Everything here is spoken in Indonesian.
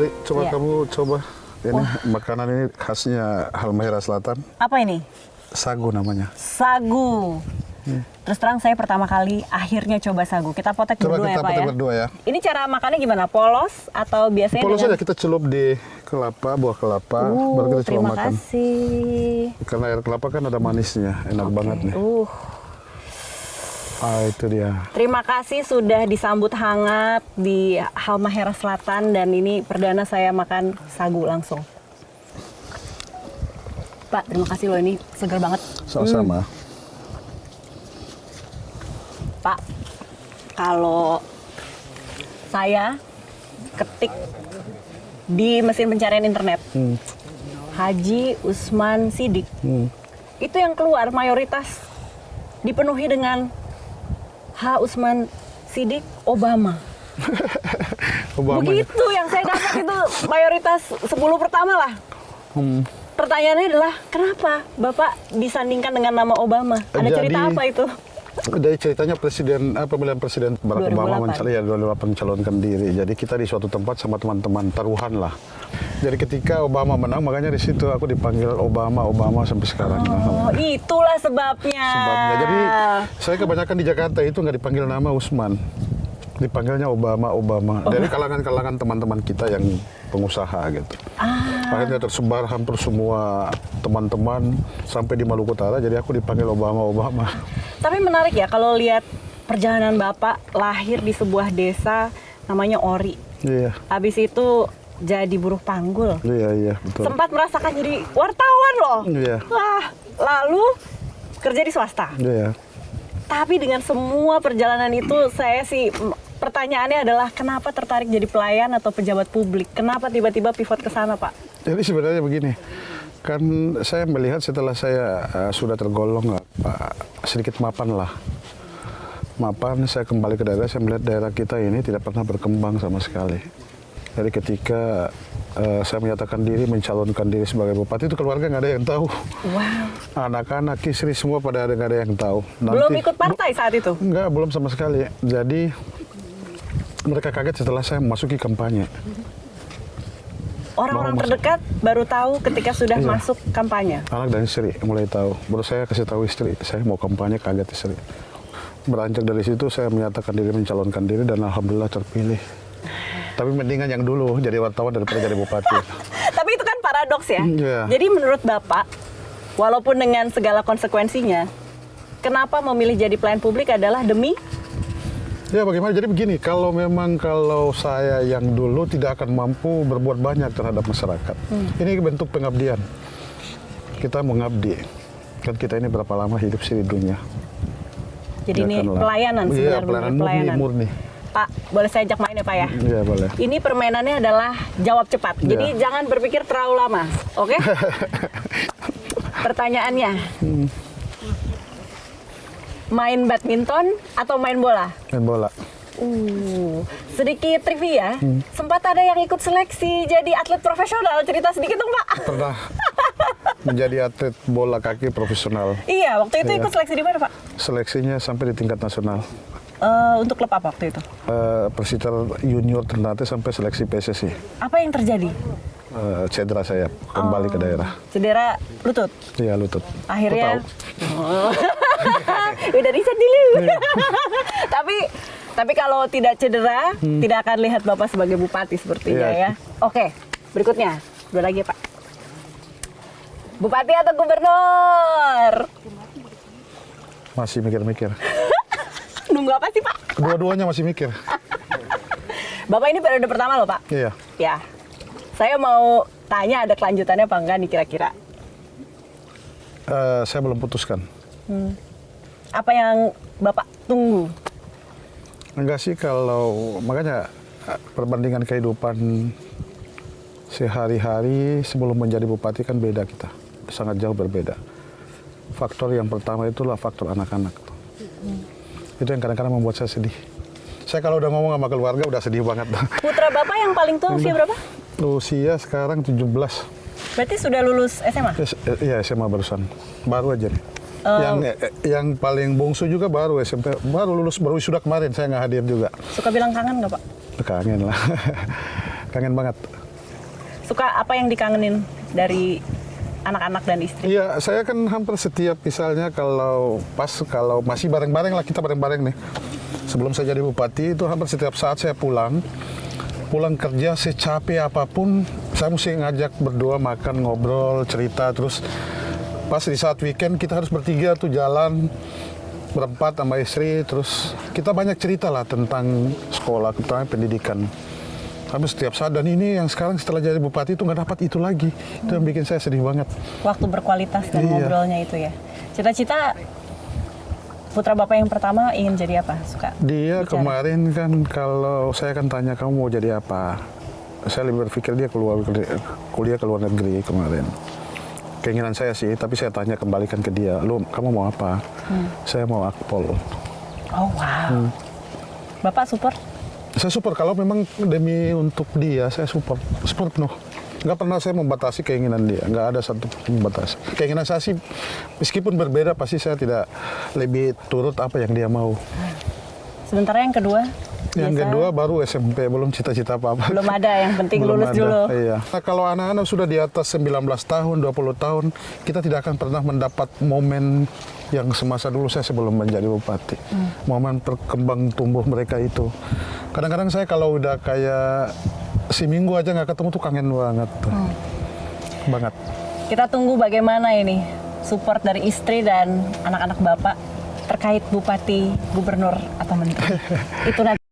Lali, coba Iya. kamu coba. Ini makanan ini khasnya Halmahera Selatan. Apa ini? Sagu namanya. Sagu. Terus terang saya pertama kali akhirnya coba sagu. Kita potek Coba berdua kita ya Pak potek ya? berdua ya. Ini cara makannya gimana? Polos atau biasanya Polos dengan... saja kita celup di kelapa, buah kelapa, baru kita coba terima makan. kasih. Karena air kelapa kan ada manisnya, enak banget nih. Itu dia. Terima kasih sudah disambut hangat di Halmahera Selatan dan ini perdana saya makan sagu langsung. Pak, terima kasih loh, ini segar banget. Sama-sama. Pak, kalau saya ketik di mesin pencarian internet Haji Usman Siddiq, itu yang keluar mayoritas dipenuhi dengan H. Usman Siddiq Obama. Obama ya. Begitu yang saya dapat itu mayoritas 10 pertama lah. Pertanyaannya adalah kenapa Bapak disandingkan dengan nama Obama? Ada cerita Jadi- apa itu? Dari ceritanya pemilihan presiden Barack Obama 2008. 2008 mencalonkan diri. Jadi kita di suatu tempat sama teman-teman taruhan lah. Jadi ketika Obama menang, makanya di situ aku dipanggil Obama sampai sekarang. Oh, itulah sebabnya. Sebabnya. Jadi saya kebanyakan di Jakarta itu nggak dipanggil nama Usman, dipanggilnya Obama. Dari kalangan-kalangan teman-teman kita yang pengusaha gitu. Akhirnya tersebar hampir semua teman-teman sampai di Maluku Utara. Jadi aku dipanggil Obama. Tapi menarik ya kalau lihat perjalanan Bapak lahir di sebuah desa namanya Ori. Iya, Habis itu jadi buruh panggul. iya betul. Sempat merasakan jadi wartawan loh. Iya. Wah, lalu kerja di swasta. Iya. Tapi dengan semua perjalanan itu saya sih pertanyaannya adalah kenapa tertarik jadi pelayan atau pejabat publik? Kenapa tiba-tiba pivot ke sana, Pak? Jadi sebenarnya begini, kan saya melihat setelah saya sudah tergolong sedikit mapan lah. Mapan, saya kembali ke daerah, saya melihat daerah kita ini tidak pernah berkembang sama sekali. Jadi ketika saya menyatakan diri, mencalonkan diri sebagai bupati, itu keluarga nggak ada yang tahu. Wow. Anak-anak, istri semua pada nggak ada yang tahu. Belum ikut partai saat itu? Enggak, belum sama sekali. Jadi mereka kaget setelah saya memasuki kampanye. Orang-orang terdekat baru tahu ketika sudah Iya. masuk kampanye. Anak dan istri mulai tahu. Baru saya kasih tahu istri, saya mau kampanye, kaget istri. Beranjak dari situ saya menyatakan diri, mencalonkan diri dan alhamdulillah terpilih. Tapi mendingan yang dulu jadi wartawan daripada jadi bupati. Tapi itu kan paradoks ya. Iya. Jadi menurut Bapak, walaupun dengan segala konsekuensinya, kenapa memilih jadi pelayan publik adalah demi Ya bagaimana? Jadi begini, kalau saya yang dulu tidak akan mampu berbuat banyak terhadap masyarakat. Ini bentuk pengabdian. Kita mengabdi. Kan kita ini berapa lama hidup sih di dunia. jadi Ya ini kan lah. pelayanan Iya, sebenarnya pelayanan pelayanan. murni. Pak, boleh saya ajak main ya Pak ya? Iya boleh. Ini permainannya adalah jawab cepat. Iya. Jadi jangan berpikir terlalu lama, oke? Pertanyaannya, main badminton atau main bola? Main bola. Sedikit trivia, sempat ada yang ikut seleksi jadi atlet profesional. Cerita sedikit dong Pak. Pernah menjadi atlet bola kaki profesional. Iya, waktu itu Iya. ikut seleksi di mana Pak? Seleksinya sampai di tingkat nasional. Untuk klub apa waktu itu? Persita Junior Ternate sampai seleksi PSSI. Apa yang terjadi? Cedera saya kembali ke daerah. Cedera lutut. Iya lutut. Akhirnya, Kok tahu? udah riset dulu. tapi kalau tidak cedera, tidak akan lihat Bapak sebagai bupati sepertinya Iya. ya. Oke, berikutnya. Dua lagi ya, Pak. Bupati atau gubernur? Masih mikir-mikir. Nunggu apa sih, Pak? Kedua-duanya masih mikir. Bapak ini periode pertama loh, Pak. Iya. Ya. Saya mau tanya ada kelanjutannya apa enggak nih kira-kira? Saya belum putuskan. Apa yang Bapak tunggu? Enggak sih kalau makanya perbandingan kehidupan sehari-hari sebelum menjadi bupati kan beda kita. Sangat jauh berbeda. Faktor yang pertama itulah faktor anak-anak. Itu yang kadang-kadang membuat saya sedih. Saya kalau udah ngomong sama keluarga udah sedih banget. Putra Bapak yang paling tua usia berapa? Usia sekarang 17. Berarti sudah lulus SMA? Iya SMA barusan. Baru aja nih. Yang paling bungsu juga baru SMP. Baru lulus, baru sudah kemarin. Saya nggak hadir juga. Suka bilang kangen nggak Pak? Kangen lah. Kangen banget. Suka apa yang dikangenin dari anak-anak dan istri? Iya, saya kan hampir setiap misalnya kalau masih bareng-bareng lah, kita bareng-bareng nih. Sebelum saya jadi bupati itu hampir setiap saat saya pulang kerja secapek apapun, saya mesti ngajak berdua makan, ngobrol, cerita, terus pas di saat weekend kita harus bertiga tuh jalan berempat sama istri, terus kita banyak cerita lah tentang sekolah, tentang pendidikan. Habis setiap saat, dan ini yang sekarang setelah jadi bupati itu nggak dapat itu lagi. Itu yang bikin saya sedih banget. Waktu berkualitas dan Iya. ngobrolnya itu ya. Cita-cita putra bapak yang pertama ingin jadi apa? Suka Dia bicara. kemarin kan kalau saya kan tanya kamu mau jadi apa, saya lebih berpikir dia kuliah ke luar negeri kemarin. Keinginan saya sih, tapi saya tanya kembalikan ke dia, kamu mau apa? Saya mau akpol. Oh wow. Bapak support? Saya support kalau memang demi untuk dia, saya support penuh. Nggak pernah saya membatasi keinginan dia, nggak ada satu membatasi. Keinginan saya sih, meskipun berbeda, pasti saya tidak lebih turut apa yang dia mau. Sementara yang kedua? Yang biasa kedua baru SMP, belum cita-cita apa-apa. belum ada, yang penting Belum lulus ada, dulu. Iya. Nah, kalau anak-anak sudah di atas 19 tahun, 20 tahun, kita tidak akan pernah mendapat momen yang semasa dulu saya sebelum menjadi bupati. Momen perkembang tumbuh mereka itu. Kadang-kadang saya kalau udah kayak seminggu aja nggak ketemu tuh kangen banget. Banget. Kita tunggu bagaimana ini support dari istri dan anak-anak bapak terkait bupati, gubernur, atau menteri. Itu nanti.